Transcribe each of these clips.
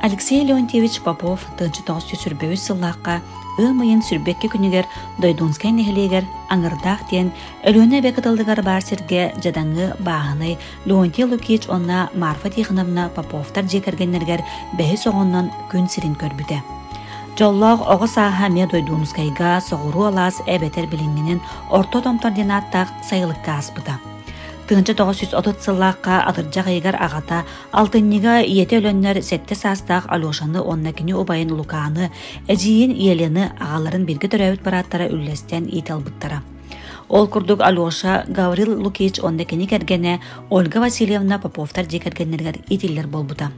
Алексей Леонтьевич Попов тынчы тоғыз сүрбөбүс сыллаққа ымайын сүрбекке күнігер дойдунскай нехелегер аңырдақ тен өлөне бекітілдігар бар серге жадаңы бағыны Леонтий Лукич онна Марфа Тихоновна Поповтар жекергеннергер бәйі соғыннан күн сирин көрбіді. Жоллақ оғы саға ме дойдунскайға соғыру алас әбетер білінгенен орто томторден аттақ сайылыққа аспыда. Тынчы 930 сыллаққа атыржақ егер ағата алтынниға иеті өлөннер сәтті састақ Алешаны оннакini обайын Луканы, әжейін елені ағаларын біргі түрәуіт бараттара үллестен италбыттара. Ол күрдік Алеша Гаврил Лукич оннакini кәргене Ольга Васильевна Поповтар жекергенлергер итиллер болбыда.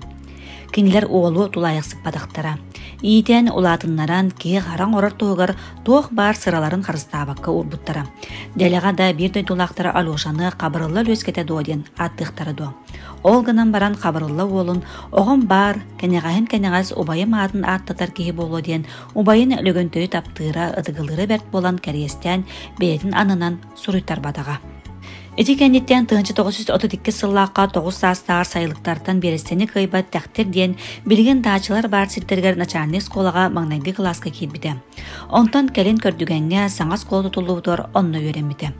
Кинлер оğlu тулайықсық падақтара. Ийтен улатыннаран ке қараң орар тоғыр тоқ бар сыраларын қарыстабаққа урбуттара. Дәліға да бірді тулақтары Алешаны қабырылы löskete дооден аттықтары до. Олғынан баран қабырылы олын оғын бар кәнеғайын обайым атын аттатар кейі болу ден обайын лөгөнтөй таптыра ыдығылыры бәрт болан кәрестен бәйетін анынан сұруйттар бадаға. Эти кәнеттен 1932 сыллаққа 9 састағар сайылықтартан берестені қайбат тәқтер ден білген дачылар бар сілтергер начальник сколаға маңнайғы класқа келбіді. Онтан кәлін көрдігенге саңа сколы тұлуыдыр онны өреміді.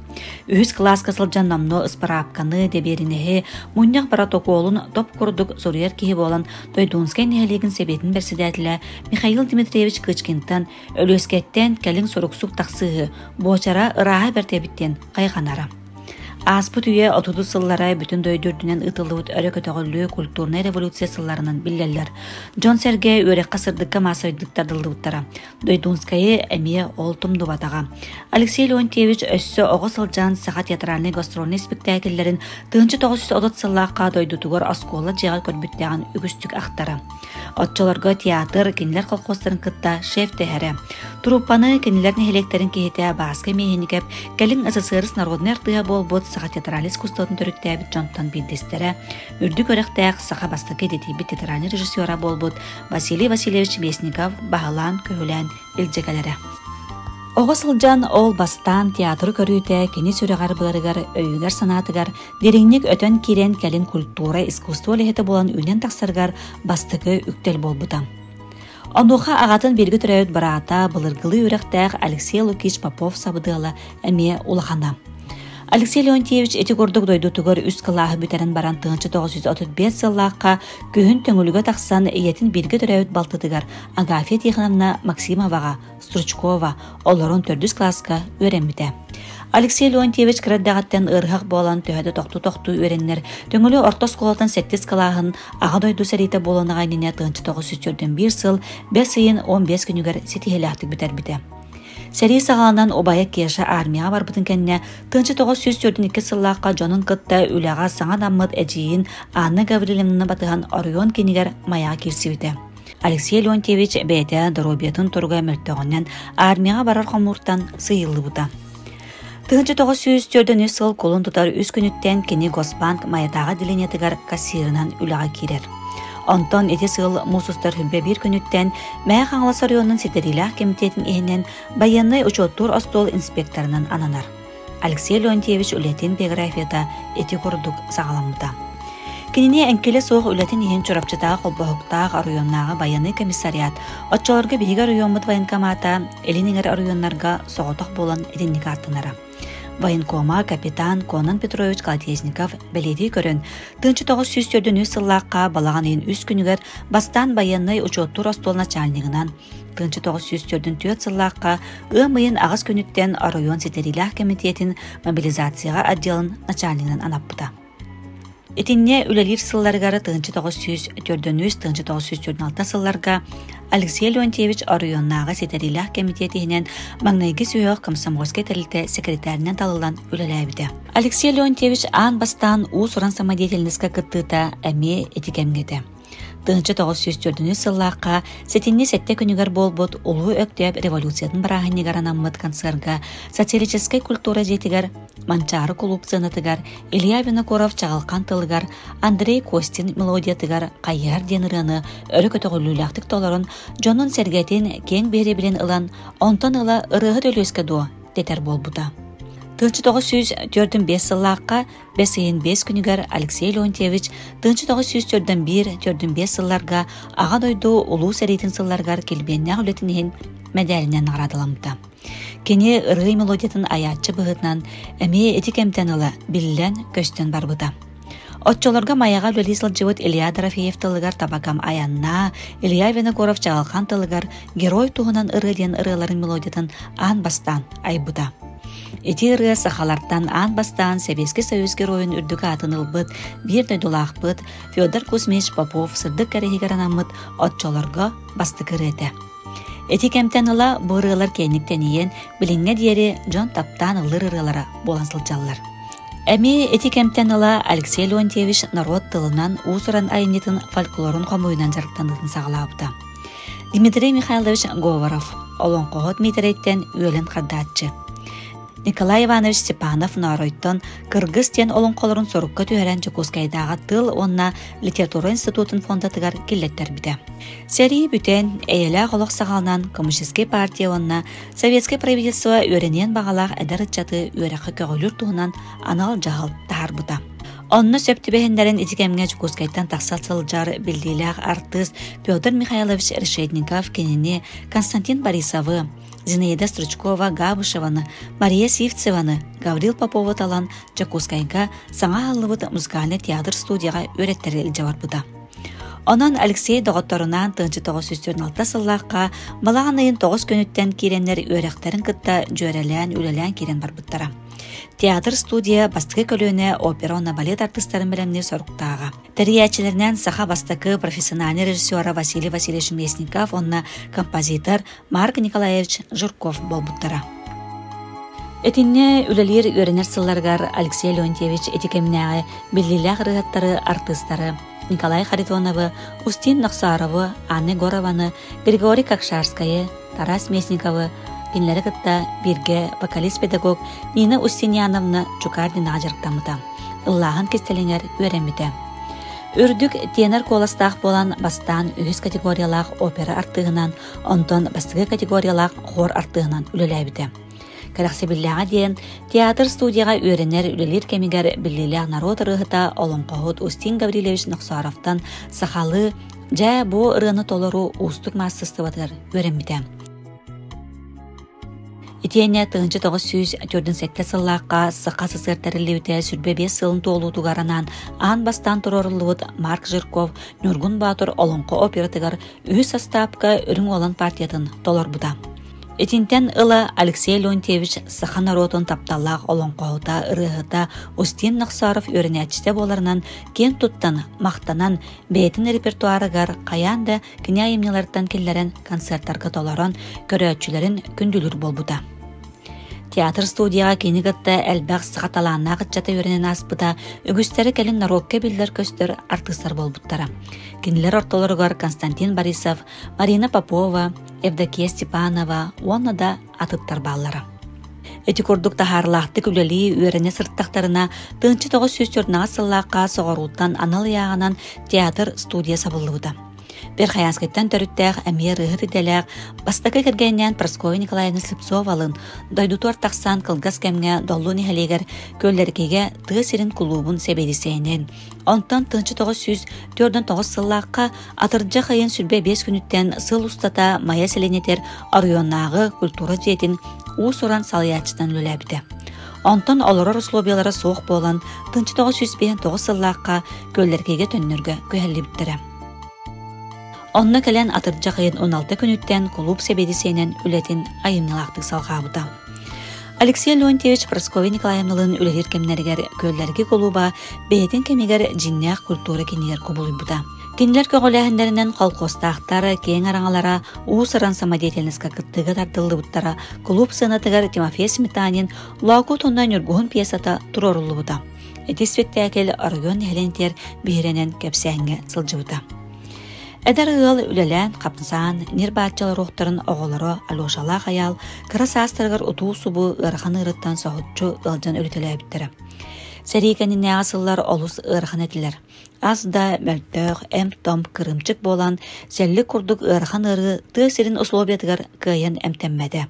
Үхіз класқа сылжан намно ұспарапқаны деберінеге мұняқ баратоку олын топ күрдік зорияр кейі болан Дойдунскай нехелеген себетін берседәтілі Михаил Дмитриевич Кычкинтан өлескеттен кәлін сұрықсук тақсығы боçара ыраға бәртебіттен қайғанара. Аспыт үйе 30 сыллара бүтін дөйдүрдінен ытылуыт өрі көтіғілі культурный революция сылларынан білелер. Джон Серге өрек қасырдыққа масовиттардылдыуыттара. Дойдунскайы әме ол тұмды батаға. Алексей Леонтьевич өссі оғы сылжан саға театральный гастрольный спектакльлерін 1930 сыллаққа дойдутуғыр осколы жағал көрбіттеген үгістік ақтара. Отчыларға театр, кенілер қолқостарын қытта шеф тәхәрі. Труппаны кенілерін хелектерін кейте басқа мейхенігіп, кәлін СССР народный артыға болбот саға театрализ кустатын түріктәбіт жонтан білдестері, үрді көріқтәк саға бастықы детейбі театральный режиссера болбот Василий Васильевич Весников бағылан көхілән білдекелері. Оғы сылжан ол бастан театры көрүйті кені сүріғар бұларығар, өйігер санатығар, дереңнік өтен керен кәлін культура, искусство лехеті болан үйнен тақсарғар бастықы үктел болбыдан. Онуға ағатын белгі түрәуіт барата бұлырғылы өріқтәқ Алексей Лукич Попов сабыдығылы әме улағана. Алексей Леонтьевич эти көрдік дойду түгір үз қылағы бүтерін баран 1935 сыллаққа күйін төңілігі тақсан етін белгі түрәуіт балтыдығар Агафья Тихоновна Максимоваға, Стручкова, оларын 4 классқа өреміді. Алексей Леонтьевич кірәддағаттен ұрғақ болан төхеді тоқты өреннер төңілі орта сколатын 7 қылағын аға дойду сәреті боланыға нене 1941 сыл 5 сайын 15 күнігер сетихеляқтық бітер біді. Сәрей сағалынан обая кеша армияға барбытын кәнне 1942 сыллаққа жонын қытта үліға саңа даммыд әжейін Анна Гавриловна батыған Орион кенігер маяға керсібіді. Алексей Леонтьевич бәйті дұробиятын тұрға мөлттіғінен армияға барар қомуртан сыйылы бұда. 1904 сыл қолын тұтар үз күніттен кені Госбанк маятаға диленетігер кассирынан үліға керер. Онтон эти сыл мусустар хүмбе бір күніттен мәй қаңлас районның сетерилах комитетін ehinen баянный учеттур остол инспекторынан ананар. Алексей Леонтьевич үлетін биографияда эти көрдік сағаламыда. Кеніне әнкелі соғы үлетін ehen чорапчытағы қолбағықтағы районнағы баянный комиссариат, отчаларға бейгі районмыд военкомата, элинігер районларға соғытық болан едіннік артынара. Военкома капитан Конан Петрович Колотезников беледи көрін 1904 сыллаққа балаған ең үз күнігер бастан баянный учеттур остол начальнигынан 1904 сыллаққа ымайын ағыз күніттен район сетерилах комитетін мобилизацияға отделын начальнигынан анаппыда. Этинне үлелер сылларғары 1904-1916 сылларға Алексей Леонтьевич районнаға сетерилах комитетінен маңнайғы сүйіқ комсомольский тәрілті секретарінен талылан үлеләйбіді. Алексей Леонтьевич ан бастан ұсыран самодетельніскі күттіта әме етікемгеді. 1904 сыллаққа сетинне сәтте күнігер болбот ұлы өктеп революциятын барағынегар анаммыд концерға социалической культура жетігер Манчары клуб сынатыгар, Илья Винокуров чағалқан тылыгар, Андрей Костин мелодиятыгар қайяр деніріні өрі көтіғіліліқтік толарын Джонын сәргетін кен бері білен ылан, онтан ыла ырығы төлеске до, детер бол бұда. 1945 сыллаққа 5 күнігер Алексей Леонтьевич 1941-45 сылларға аға дойду улуу сәрейтін сылларғар келбеннәғ үлетінен мәдәлінен арадыламды. Кені ырый мелодиятын аятчы бұғытнан әме этик әмтәнілі білілен көстен барбыда. Отчолорга маяға үлелисыл живыт Илья Дорофеев тылыгар табакам аянна, Илья Виногоров чағалхан тылыгар герой туғынан ырыден ырыларын мелодиятын ан бастан айбыда. Эти ыры сахалартан ан бастан Советский Союз героин үрдігі атынылбыт, бір дойдулақпыт, Федор Кузьмич Попов сырдық кәрігігаранамыт отчолорга басты кіреді. Эти кемтәніла бұл ырылар кәйніктен еен білінге дері Джон Таптан ылыр ырылары болансылчалылар. Әме эти кемтәніла Алексей Леонтьевич народ тылынан усыран айнетін фольклорын қомуынан жарықтандығын сағылауыпты. Дмитрий Михайлович Говоров, олон қоғыт мейтереттен өйлін қардатчы. Николай Иванович Степанов наройтон Кыргыз тен олон қолырын сорукка түйерен Чукускайдағы тыл онна литература институтын фондатыгар келеттер біде. Сәрі бүтен әйелі қолық сағалынан Коммунистический партия онна Советский правительство өренен бағалақ әдір үтчаты өрәқі көгілір туғынан анал жағыл тағар бұда. Онны сөптібәхендерін етікемге Чукускайдан тақсал сылжар білдейләқ артист Петр Михайлович Решетников кеніне Константин Борисовы, Зинаида Стручкова Габышеваны, Мария Сивцеваны, Гаврил Попова талан Чакускайга саңа алыбыт музыкальный театр студияға өреттерел жавар бұда. Онан Алексей доғытторынан 1946 сыллаққа балағанайын 9 көнүттен керенлер өректерін кытта жөрелен, үлелен керен бар бұттара. Театр студия бастықы көлөне опера балет артистарын білімне сорықтаға. Тәриячілерінен саха бастықы профессиональный режиссера Василий Васильевич Местников, онна композитор Марк Николаевич Журков бол бұттара. Этинне үлелер өренер сылларғар Алексей Леонтьевич этикемнәғі біліләғ рығаттары артистары Николай Харитоновы, Устин Нақсаровы, Анны Горованы, Григорий Кокшарскайы, Тарас Местниковы, Кинлері кытта бирге вокалист-педагог Нина Устиньяновна Чукардина ажырықтамыда. Ыллағын кестелеңер өреміде. Үрдік тенер коластақ болан бастан үйіз категориялақ опера артығынан, онтон бастығы категориялақ хор артығынан үлеләбіде. Кәрәқсебілләға дейін театр студияға өренер үлелер кемігер біліләғ народ ырығыта олон қоғыт Устин Гаврилевич Нақсаровтан сақалы жә бұ ырыны толыру ұстық массыстыватыр өреміде. Итене 1947 сыллаққа сыққа сысыртарылеуді сүрбе 5 сылын толу туғаранан ан бастан тұрорылуыд Марк Жирков, Нұргун Батыр олонқы оператығар үй состапқа үрің олон партиятын толор бұда. Этинтен ылы Алексей Леонтьевич сықа народын тапталақ олонқоғыта ырығыта Устин Нақсаров өрінәтшіте боларынан кен тұттан, мақтанан, бәйтін репертуарығар қаянда кіне айымнелардан келлерін концерттарға толаран көрәтшілерін күнділір бол бұда. Театр студияға кенігітті әлбәқ сықаталанна ғытчата өрінен аспыда үгістері кәлін нарокке білдер көстер артыстар бол бұттара. Кенілер ортолырғар Константин Борисов, Марина Попова, Евдокия Степанова, оны да атыттар баллары. Эти көрдік тахарлақты күлелі өріне сырттақтарына 1904 сыллаққа соғаруттан аналы яғынан театр студия сабылуыда. Берхаянскайттан төріттәғ әмер ұғыт иделәғ, бастақы кергеннен Прасковья Николаевна Слепцовалын, дойдутуар тақсан қылғас кәмге долу нехелегер көллеркеге тығысырын клубын себедісейнен. Онтан 1904 сыллаққа атырджа қайын сүрбе 5 күніттен сыл ұстата мая селенетер арионнағы культура жетін уыс оран салыячыдан лөләбіді. Онтан олырар условиялары соқ болан 1909 сыллаққа көллеркеге төннерге көхәлі біттірі. Онна кәлән атырджа қайын 16 күніттен клуб себедісейнен үлетін айымнылақтық салғабыда. Алексей Леонтьевич Прасковья Николаевналын үлелер кемнергер көллерге клуба бәйтін кемегер жиннәқ культура кенегер көбілбіда. Кинлер көғіләхіндерінен қалқостақтары, кейін араңалара, уысыран самадетелінісқа кыттығы тартылды бұттара, клуб сынатығар Тимофей Сметанин лауку тонна нүргуын пьесата тұрорылы бұда. Эти спектакль аргон нәлентер бейренен кәпсәңге сылжыбыда. Әдір ұғыл үлелән, қапынсан, нербатчалы роқтарын оғылары алошала қаял, кырыс астырғыр ұту субы ұрған ұрыттан соғытчу ұлжан өлітілі әбіттірі. Сәрейкәнін нәғасылар олыс ұрған әтілер. Азда, мәлттөқ, әм-том, кырымчык болан, сәлі күрдік ұрған ұры түйсерін ұслобетігір күйен әмтәммәді.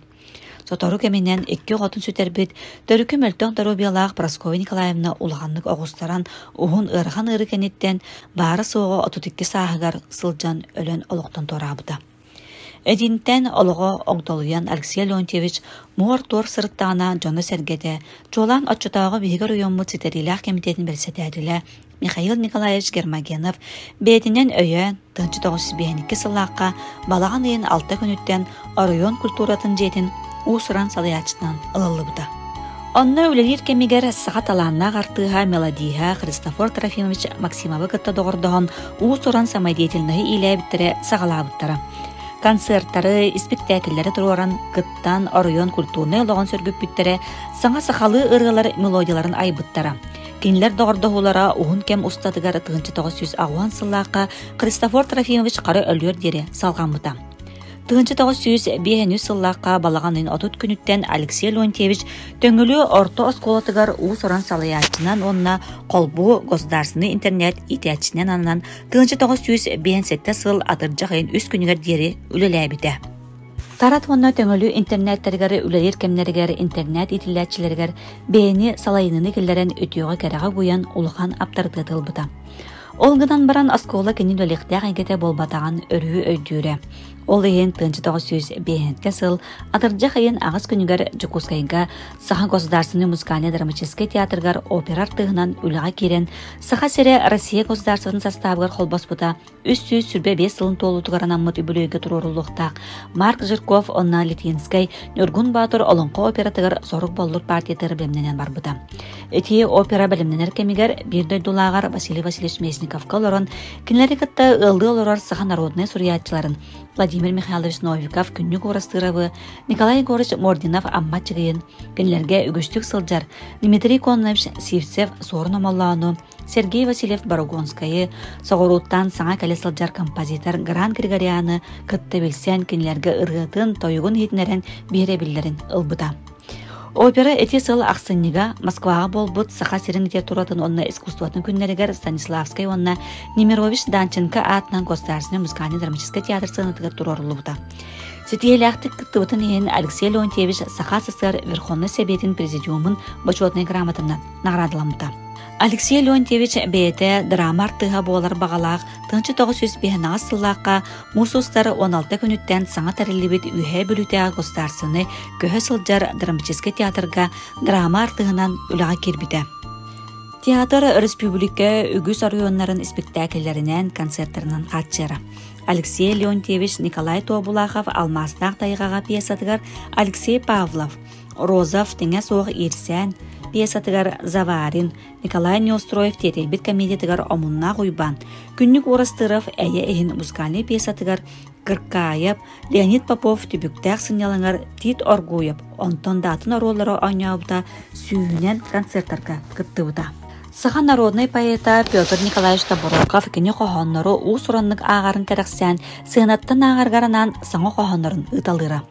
Сотору кеминен 2 готун сүтербит, төрүкү мөлтөн Торобиялаах Прасковья Николаевна улаганнык огустаран уһун ырхан ыры кенеттен бары соого 32 сааһыгар сылжан өлөн олоқтон торабыта. Эдинтен олого оңтолуян Алексей Леонтьевич муор тор сырыттаана жоны сергете, жолан отчутаага бигер уйоммут ситерилах комитетин белсетәдиле Михаил Николаевич Гермогенов бетинен өйөн 1992 сыллааққа балаган ыйын 6 күнүттен оройон культуратын жетин уусуран салыячтан ылылыбыта. Онна үлелир кемигер саға таланна артыға мелодиха Христофор Трофимович Максимовы кытта доғырдығын уусуран самайдетелнығы иләбіттірі сағалабыттары. Концерттары, спектакльләре тураран кыттан оройон культурны логон сөргүп бүттәре, саңа сахалы ыргалар мелодияларын айбыттара. Кинлер доғырдығулара уһун кем устатыгар 1990 сыллааққа Христофор Трофимович қары өлөр дере салған бұта. 1905 сыллааққа балағанын 30 күніттен Алексей Леонтьевич төңілі орто осколатыгар уусоран салаячынан онна қолбу государственный интернет итячинен анынан 1957 сыл атыржағын 3 күнігер дері үлеләбіті. Тарат онна төңөлү интернеттеригер үлелер кемнеригер интернет итиләтчилергер бейни салайыныны киллерен өтүөгө керега буян улухан аптардытылбыта. Олгынан баран аскола кенин өлектәг әйгәтә болбатаган өрү өйдүре. Ол иен 1905 сыл атыржак айын агыс күнүгер Жукускайга Саха государственный музыкально-драматический театргар опера артыгынан үлага кирен Саха сере Россия государственный составыгар холбоспута 300 сүрбе 5 сылын толутугаран аммыт үбүлөйгө турурулуктак Марк Жирков онна Литинскай Нургун Батыр олонко оператыгар сорук боллур партиятыр билимненен барбыта. Эти опера билимненер кемигер бирдой дулагар Василий Васильевич Мясниковка олорон кинлери кытта ылды олорор Саха народный сурьятчыларын Владимир Михайлович Новиков күннүк орастырабы, Николай Егорович Мординов амма чыгыйын, кенлерге үгүштүк сылжар, Дмитрий Конович Сивцев сорун омаллаану, Сергей Васильев Барагонскайы, соғыруттан саңа кәле сылжар композитор Гран Григорианы кытты билсен кенлерге ыргытын тойугун хитнерен бере биллерин ылбыта. Опера эти сыл ақсыннига Москваға болбут Саха сиреңте туратын онна искусствотын күннерігер Станиславскай онна Немирович Данченко атынан государственный музыкально-драматический театр сынытыгар турорулубута. Сетиеляқтык кыттыбытын ен Алексей Леонтьевич Саха СССР Верховный Советин Президиумын почетный грамотына наградыламыта. Алексей Леонтьевич бейте драма артыға болар бағалақ 1905 сыллаққа мусустар 16 күніттен саңа тәрелебет үйе бүліте государственный көһө сылжар драматический театрға драма артығынан үліға кербіті. Театр республика үгіз арыйонларын спектакльлерінен концерттерінен қатчары. Алексей Леонтьевич Николай Тобулахов Алмаснақ тайғаға пьесатығар Алексей Павлов, Розов теңе соғы ирсен, пьесатыгар Заварин, Николай Неустроев тетейбит комедиятыгар омунна гуйбан, күннүк орастыров әйе эхин музыкальный пьесатыгар Кыркаев, Леонид Попов түбүктәк сынялыңар Тит Оргуев, онтон датын роллары ойнауыта сүйінен концерттарға кыттыбыта. Саха народный поэта Петр Николаевич Табороков кені қоғаннары уус ураннык ағарын кәрәксән сыйнаттан ағаргаранан саңа қоғаннарын ыталыра.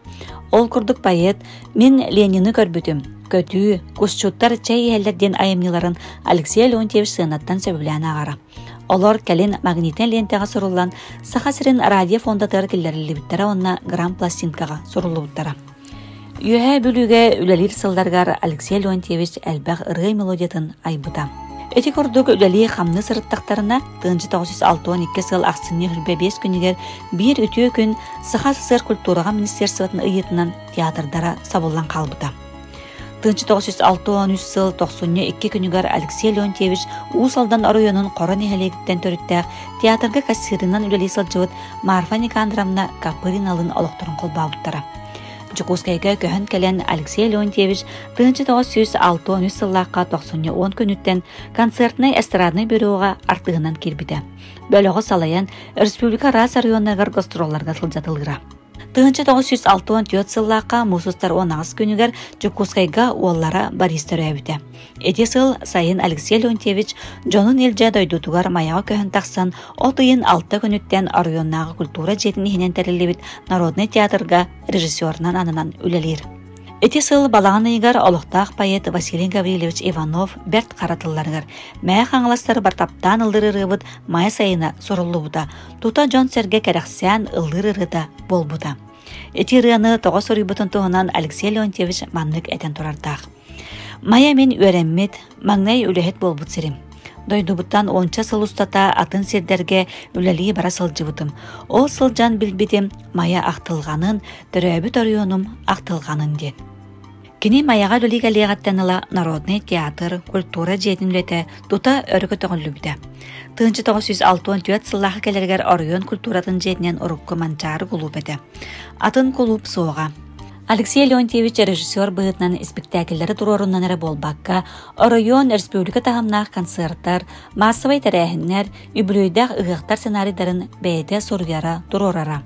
Ол күрдік поэт «Мен Ленины көрбүтім». Көтүү, кусчуттар чай әлдерден айымныларын Алексей Леонтьевич сыйнаттан сөбілән ағара. Олар кәлін магнитен лентаға сұрылан Саха сирен радио фондатыр келлерілі біттері онна грамм пластинкаға сұрылы біттері. Үйе бүліге үлелер сылдарғар Алексей Леонтьевич әлбәқ ырғай мелодиятын айбыта. Эти көрдік үлелі қамны сырыттақтарына 1962 сыл ақсынне хүрбе 5 күнігер бір өтіе күн Саха СССР культураға министерствотын ұйетінен театрдара сабылан қалбыта. 1963 сыл 92 күнігер Алексей Леонтьевич Усалдан арыйонын қорын ехелегіттен төріттәк театрға кассирынан үлелі сылжығыт Марфа Никандровна Капыриналын олықтырын қолбауыттара. Жукускайга көһөн келен Алексей Леонтьевич 1963 сыллаққа 90 күніттен концертный эстрадный бюроға артығынан кербіді. Бөліғі салаян республика рас арыйоннағар гастролларға сылжатылғыра. 1964 сыллаққа мусустар 10 күнігер Жукускайга уоллара баристер өбіді. Эти сыл сайын Алексей Леонтьевич Джонун елже дойдутугар маяға көһін тақсан, отыйын 6 күніттен арыйоннағы культура жетін ехінен тәрелебіт Народный театрға режиссерынан анынан үлелер. Эти сыл балағаныйгар олықтақ поэт Василий Гаврилович Иванов бәрт қаратылларғар. Мәе қаңыластары бар таптан ылдыры бұд май сайына сорылы бұда. Тута Джон Серге кәрәқсән ылдыры да бол бұда. Эти рыаны тоғыз сорый бұтын туғынан Алексей Леонтьевич маннык әтен тұрардақ. Мая мен өрәммет, маңнай үләхет бол бұд сірім. Дойдубуттан онча сыл устата атын сердерге үләлі бара сылжы бұтым. Ол сылжан білбетім мая ақтылғанын, түрәбі торионым ақтылғанын ден. Кини маяға үлі кәлеғаттаныла народный театр, культура жетін үлеті тута өргі тоғынлүбді. Тыңчы 964 сыллағы кәлергер орыйон культуратын жетінен ұрыққы манчары құлып еді. Атын құлып соға. Алексей Леонтьевич режиссер быһытынан спектакльләре туроруннан әрі болбаққа, оройон республика тағымнақ концерттар, массовай тәрәхіннер, үбілөйдәқ ұғықтар сценарийларын бәйті сұрғара турорара.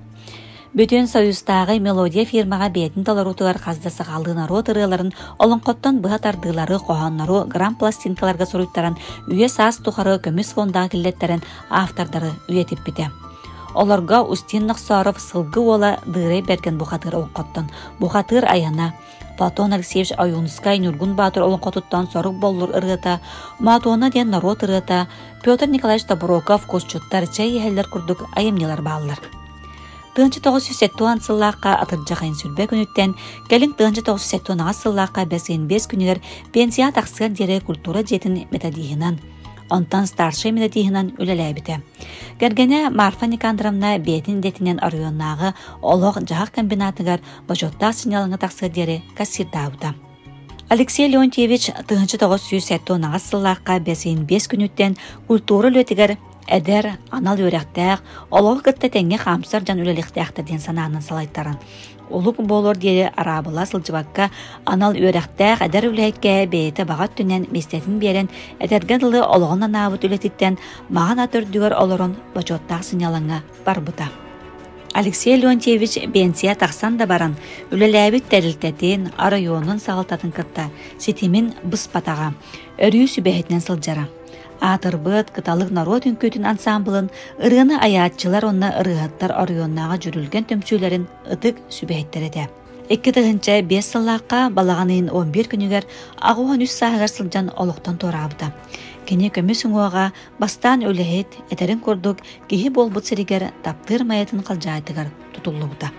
Бүтін союзтағы мелодия фирмаға бәйтін таларутығар қаздасы қалды народ ырыларын олыңқоттан бұғат ардылары қоғаннару грам пластинкаларға сұруйттаран үйе саас тұқары көміс фондағы кілеттерін автордары үйетіп біті. Оларға Устин Нақсаров сылғы ола дырай берген бұқатыр олыңқоттан. Бұқатыр аяна Платон Алексеевич Аюнскай Нюргун Батыр олыңқоттан сорық болыр ырғыта, Матуана ден народ ырғыта, Петр Николаевич Табуроков көзчуттар чай ехелдер күрдік айымнелар бағылар. Тыңчы 970 сыллаққа атыржа қайын сүрбе күніттен, кәлін тыңчы 970 сыллаққа 5 күнігер пенсия тақсығар дере культура жетін методихынан, онтан старший методихынан үлеләбіті. Гәргене Марфа Никандровна бетін детінен арыйоннағы олық жағақ комбинатығар бажоттақ сигналыңы тақсығар дере кассирдауыда. Алексей Леонтьевич тыңчы 970 сыллаққа 5 күніттен культура үлетігер әдер, анал өрәқтәқ, олығы күтті тәңе қамсар жан үлеліктәқтірден санағының салайттарын. Олық болыр дере арабыла сылжыбаққа анал өрәқтәқ әдер үләйтке бейті бағат түнен местетін берен әдерген ұлы олығынан абыт үлетіттен маған атырдығыр олырын бачоттақ сыналыңа бар бұта. Алексей Леонтьевич бенсия тақсан да баран, үлеләбіт тәрілтәтен арайонын сағылтатын кітті, сетемін бұс патаға, өрүй сүбәхетінен сылжара. Атырбыт кыталык народ үнкөтін ансамблын ырыны аятчылар онна ырыгаттар арыйоннаға жүрілген төмчүлерін ытык сүбәйттер еді. 2-5 сыллаққа балағанын 11 күнігер ағуған 3 сағығар сылжан олықтан торабыда. Кене көміс ұңуаға бастан өліхет әтерін көрдік кейі бол бұт сірігер таптыр маятын қалжайтығар тұтулы бұда.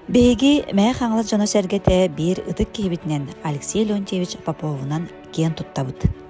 Бейгі мәе қаңылы жана сәргеті бір ытык кейбітінен Алексей Леонтьевич Поповынан кен тұттабыд.